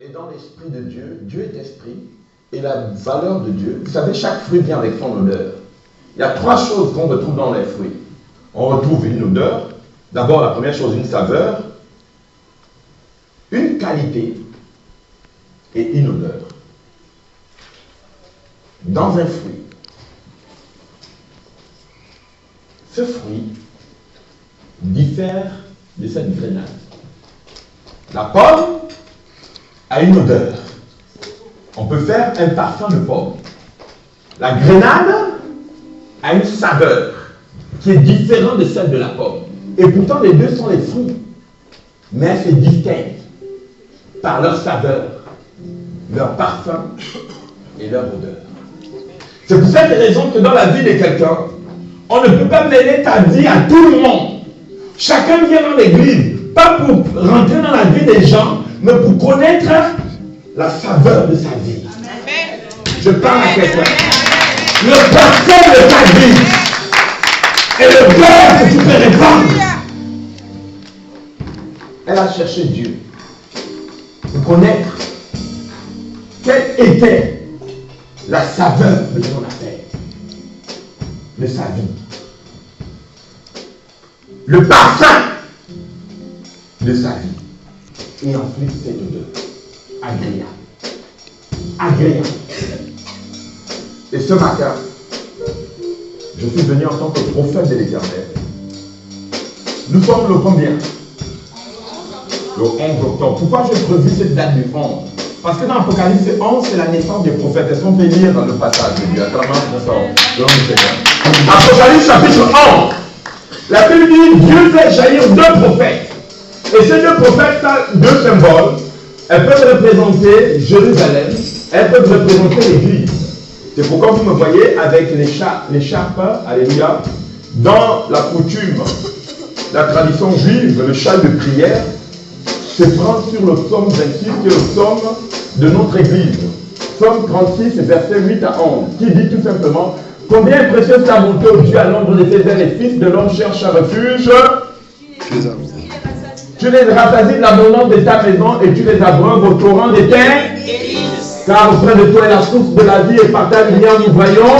est dans l'esprit de Dieu. Dieu est esprit. Et la valeur de Dieu, vous savez, chaque fruit vient avec son odeur. Il y a 3 choses qu'on retrouve dans les fruits. On retrouve une odeur. D'abord, la première chose, une saveur, une qualité et une odeur. Dans un fruit. Ce fruit diffère de cette grenade. La pomme a une odeur. On peut faire un parfum de pomme. La grenade a une saveur qui est différente de celle de la pomme. Et pourtant, les deux sont les fruits. Mais elles se distinguent par leur saveur, leur parfum et leur odeur. C'est pour cette raison que dans la vie de quelqu'un, on ne peut pas mêler ta vie à tout le monde. Chacun vient dans l'église, pas pour rentrer dans la vie des gens, mais pour connaître la saveur de sa vie. Je parle à quelqu'un. Le parfum de ta vie et le beurre que tu peux répandre. Elle a cherché Dieu pour connaître quelle était la saveur de son affaire, de sa vie. Le parfum de sa vie. Et ensuite, cette odeur agréable. Agréable. Et ce matin, je suis venu en tant que prophète de l'Éternel. Nous sommes le combien? Le 11 octobre. Pourquoi j'ai prévu cette date du 11? Parce que dans Apocalypse 11, c'est la naissance des prophètes. Est-ce qu'on peut lire le passage de Dieu? Apocalypse chapitre 11. La Bible dit Dieu fait jaillir 2 prophètes. Et ces 2 prophètes ont 2 symboles. Elles peuvent représenter Jérusalem, elles peuvent représenter l'Église. C'est pourquoi vous me voyez avec l'écharpe, alléluia, dans la coutume, la tradition juive, le châle de prière se prend sur le psaume 26, qui est le psaume de notre Église. Psaume 36, versets 8 à 11, qui dit tout simplement: combien est précieuse ta bonté, ô Dieu, à l'ombre de tes ailes, les fils de l'homme cherchent un refuge. Tu les rassasies de l'abondance de ta maison et tu les abreuves au torrent des terres. Car auprès de toi est la source de la vie et par ta lumière nous voyons.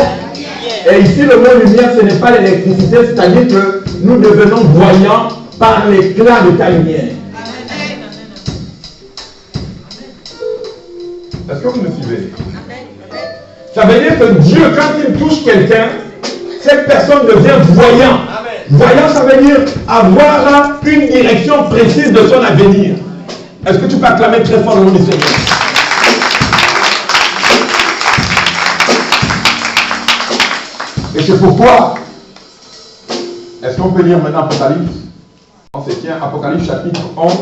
Et ici le mot lumière, ce n'est pas l'électricité, c'est-à-dire que nous devenons voyants par l'éclat de ta lumière. Est-ce que vous me suivez? Ça veut dire que Dieu, quand il touche quelqu'un, cette personne devient voyant. Voyant, ça veut dire avoir une direction précise de son avenir. Est-ce que tu peux acclamer très fort le nom du Seigneur? Et c'est pourquoi, est-ce qu'on peut lire maintenant Apocalypse? On se tient, Apocalypse chapitre 11,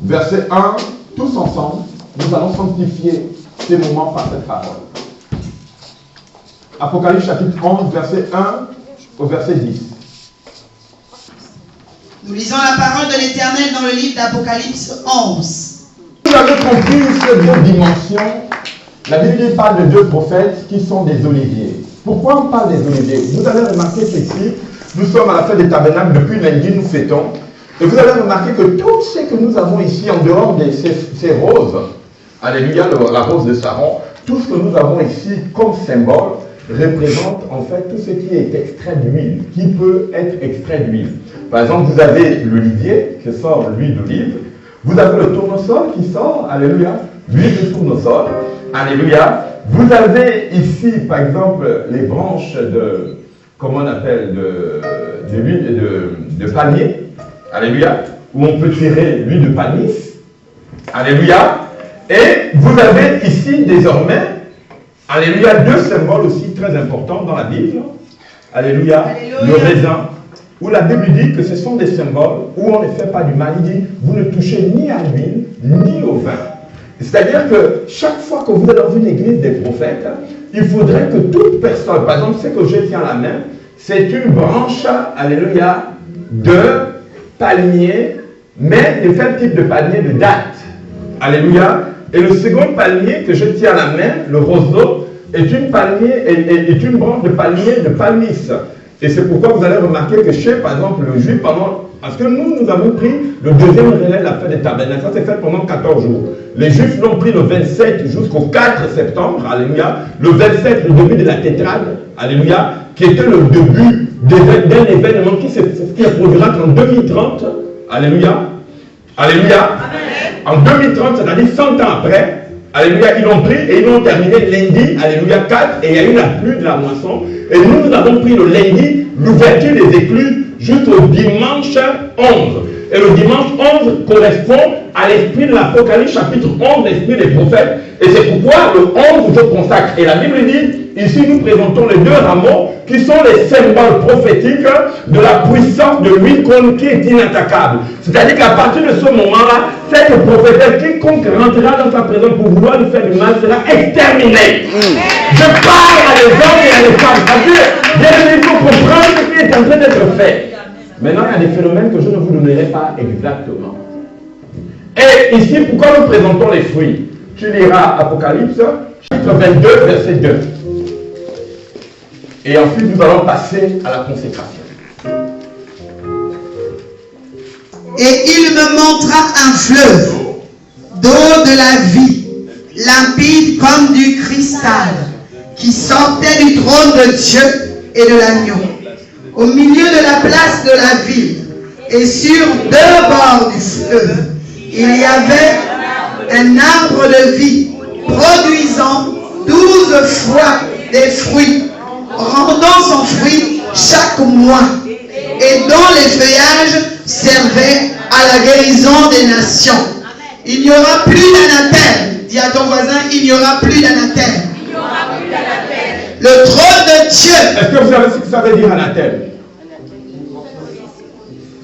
verset 1, tous ensemble, nous allons sanctifier ces moments par cette parole. Apocalypse chapitre 11, verset 1 au verset 10. Nous lisons la parole de l'Éternel dans le livre d'Apocalypse 11. Vous avez compris ces 2 dimensions. La Bible parle de 2 prophètes qui sont des oliviers. Pourquoi on parle des oliviers? Vous avez remarqué qu'ici, nous sommes à la fête des tabernacles, depuis lundi nous fêtons. Et vous avez remarqué que tout ce que nous avons ici, en dehors de ces roses, alléluia, la rose de Saron, tout ce que nous avons ici comme symbole, représente en fait tout ce qui est extrait d'huile, qui peut être extrait d'huile. Par exemple, vous avez l'olivier qui sort l'huile d'olive, vous avez le tournesol qui sort, alléluia, l'huile de tournesol, alléluia. Vous avez ici, par exemple, les branches de, comment on appelle, de l'huile de palmier, alléluia, où on peut tirer l'huile de palmis, alléluia. Et vous avez ici désormais, alléluia, 2 symboles aussi très importants dans la Bible. Alléluia, le raisin, où la Bible dit que ce sont des symboles où on ne fait pas du mal. Il dit, vous ne touchez ni à l'huile, ni au vin. C'est-à-dire que chaque fois que vous êtes dans une église des prophètes, il faudrait que toute personne, par exemple, ce que je tiens à la main, c'est une branche, alléluia, de palmier, mais de quel type de palmier? De date. Alléluia. Et le second palmier que je tiens à la main, le roseau, est une branche de palmier de palmis. Et c'est pourquoi vous allez remarquer que chez, par exemple, le juif, parce que nous avons pris le deuxième relais de la fête des tabernacles. Ça s'est fait pendant 14 jours. Les juifs l'ont pris le 27 jusqu'au 4 septembre, alléluia. Le 27, le début de la tétrade, alléluia, qui était le début d'un événement qui se produira en 2030, alléluia. Alléluia. En 2030, c'est-à-dire 100 ans après, alléluia, ils l'ont pris et ils l'ont terminé lundi, alléluia, 4, et il y a eu la pluie de la moisson. Et nous avons pris le lundi, l'ouverture des écluses, jusqu'au dimanche 11. Et le dimanche 11 correspond à l'esprit de l'Apocalypse, chapitre 11, l'esprit des prophètes. Et c'est pourquoi le 11 je consacre. Et la Bible dit, ici nous présentons les deux rameaux qui sont les symboles prophétiques de la puissance de lui qui est inattaquable. C'est-à-dire qu'à partir de ce moment-là, cette prophétesse, quiconque rentrera dans sa présence pour vouloir lui faire du mal sera exterminée. Je parle à les hommes et à les femmes. Parce que, bien sûr, il faut comprendre ce qui est en train d'être fait. Maintenant, il y a des phénomènes que je ne vous donnerai pas exactement. Et ici, pourquoi nous présentons les fruits? Tu liras Apocalypse, chapitre 22, verset 2. Et ensuite, nous allons passer à la consécration. Et il me montra un fleuve d'eau de la vie, limpide comme du cristal, qui sortait du trône de Dieu et de l'agneau, au milieu de la place de la ville, et sur deux bords du fleuve, il y avait un arbre de vie, produisant 12 fois des fruits, rendant son fruit chaque mois, et dont les feuillages servaient à la guérison des nations. Il n'y aura plus d'anathème. Dis à ton voisin, il n'y aura plus d'anathème. Le trône de Dieu. Est-ce que vous savez ce que ça veut dire anathème?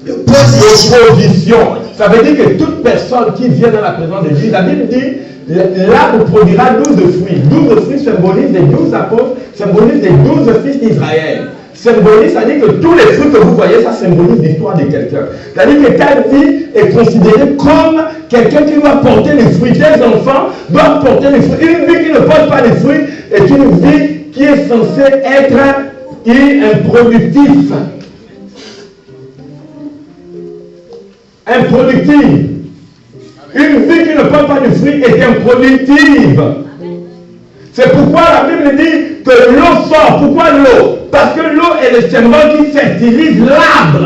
L'opposition. Ça veut dire que toute personne qui vient dans la présence de Dieu, la Bible dit, l'arbre produira 12 fruits. 12 fruits symbolisent les 12 apôtres, symbolisent les 12 fils d'Israël. Symbolise, c'est-à-dire que tous les fruits que vous voyez, ça symbolise l'histoire de quelqu'un. C'est-à-dire que ta vie est considérée comme quelqu'un qui doit porter les fruits. Des enfants doivent porter les fruits. Une vie qui ne porte pas les fruits est une vie qui est censée être improductive. Improductive. Une vie qui ne porte pas de fruits est improductive. C'est pourquoi la Bible dit que l'eau sort. Pourquoi l'eau? Parce que l'eau est le symbole qui fertilise l'arbre.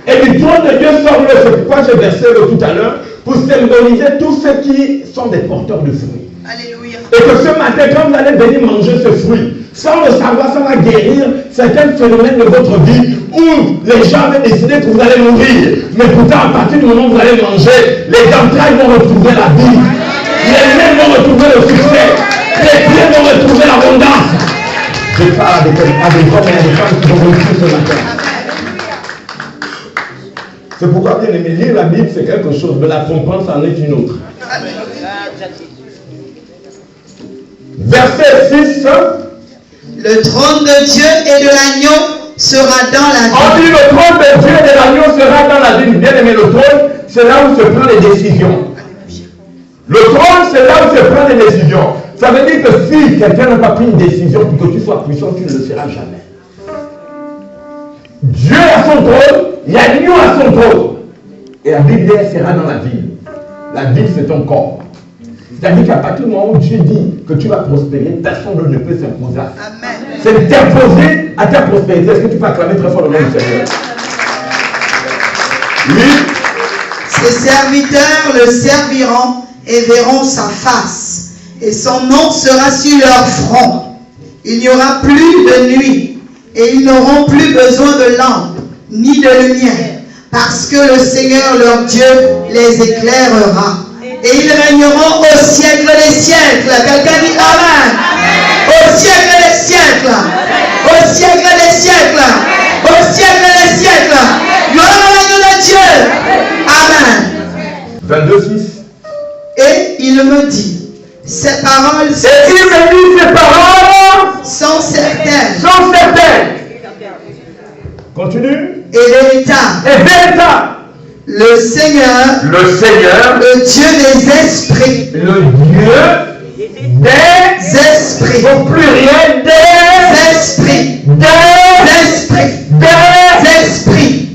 Et du trône de Dieu sort l'eau. C'est pourquoi j'ai versé l'eau tout à l'heure pour symboliser tous ceux qui sont des porteurs de fruits. Alléluia. Et que ce matin, quand vous allez venir manger ce fruit, sans le savoir, ça va guérir certains phénomènes de votre vie où les gens avaient décidé que vous allez mourir. Mais pourtant, à partir du moment où vous allez manger, les entrailles vont retrouver la vie. Les mains vont retrouver le succès. Les pieds vont retrouver l'abondance. Je parle avec des hommes et à des femmes qui vont réussir ce matin. C'est pourquoi, bien aimé, lire la Bible, c'est quelque chose, mais la comprendre, c'en est une autre. Verset 6. Le trône de Dieu et de l'agneau sera dans la ville. On dit le trône de Dieu et de l'agneau sera dans la ville. Bien aimé, le trône, c'est là où se prennent les décisions. Le trône, c'est là où se prennent les décisions. Ça veut dire que si quelqu'un n'a pas pris une décision pour que tu sois puissant, tu ne le seras jamais. Dieu a son trône, l'agneau a son trône. Et la Bible sera dans la ville. La ville, c'est ton corps. C'est-à-dire qu'à partir du moment où Dieu dit que tu vas prospérer, personne ne peut s'imposer. C'est t'imposer à ta prospérité. Est-ce que tu peux acclamer très fort le nom du Seigneur? Oui. Ses serviteurs le serviront et verront sa face, et son nom sera sur leur front. Il n'y aura plus de nuit, et ils n'auront plus besoin de lampe, ni de lumière, parce que le Seigneur leur Dieu les éclairera. Et ils régneront au siècle des siècles. Quelqu'un dit Amen. Au siècle des siècles. Au siècle des siècles. Au siècle des siècles. Gloire au règne de Dieu. Amen. 22:6. Et il me dit, ces paroles sont certaines. Sont certaines. Continue. Et véritables. Et véritables. Le Seigneur, le Dieu des esprits, le Dieu des esprits, au pluriel des esprits,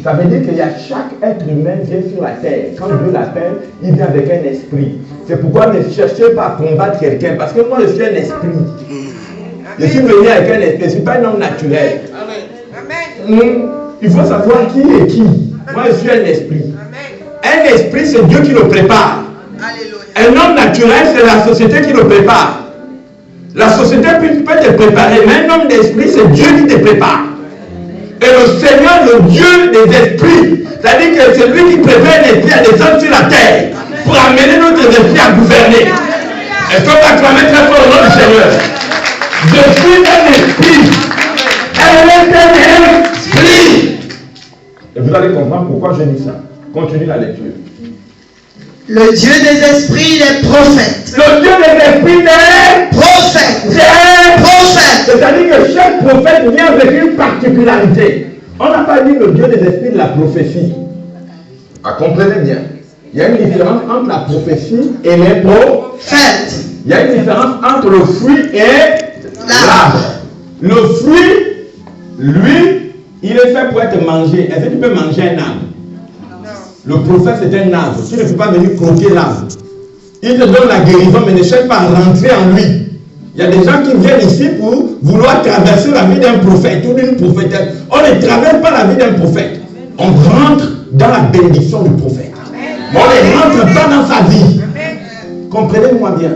Ça veut dire qu'il y a chaque être humain vient sur la terre. Quand Dieu l'appelle, il vient avec un esprit. C'est pourquoi ne cherchez pas à combattre quelqu'un. Parce que moi, je suis un esprit. Je suis venu avec un esprit. Je ne suis pas un homme naturel. Il faut savoir qui est qui. Moi, je suis un esprit. Un esprit, c'est Dieu qui le prépare. Un homme naturel, c'est la société qui le prépare. La société peut te préparer, mais un homme d'esprit, c'est Dieu qui te prépare. Et le Seigneur, le Dieu des esprits, c'est-à-dire que c'est lui qui prépare un esprit à descendre sur la terre pour amener notre esprit à gouverner. Est-ce qu'on va acclamer très fort le nom du Seigneur? Je suis un esprit. Elle est un esprit. Et vous allez comprendre pourquoi je dis ça. Continue la lecture. Le Dieu des esprits des prophètes. Le Dieu des esprits des prophètes. C'est-à-dire que chaque prophète vient avec une particularité. On n'a pas dit le Dieu des esprits de la prophétie. Ah, comprenez bien. Il y a une différence entre la prophétie et les prophètes. Il y a une différence entre le fruit et l'arbre. Le fruit, lui, il est fait pour être mangé. Est-ce que tu peux manger un arbre? Le prophète, c'est un arbre. Tu ne peux pas venir croquer l'arbre. Il te donne la guérison, mais ne cherche pas à rentrer en lui. Il y a des gens qui viennent ici pour vouloir traverser la vie d'un prophète ou d'une prophétesse. On ne traverse pas la vie d'un prophète. On rentre dans la bénédiction du prophète. On ne rentre pas dans sa vie. Comprenez-moi bien.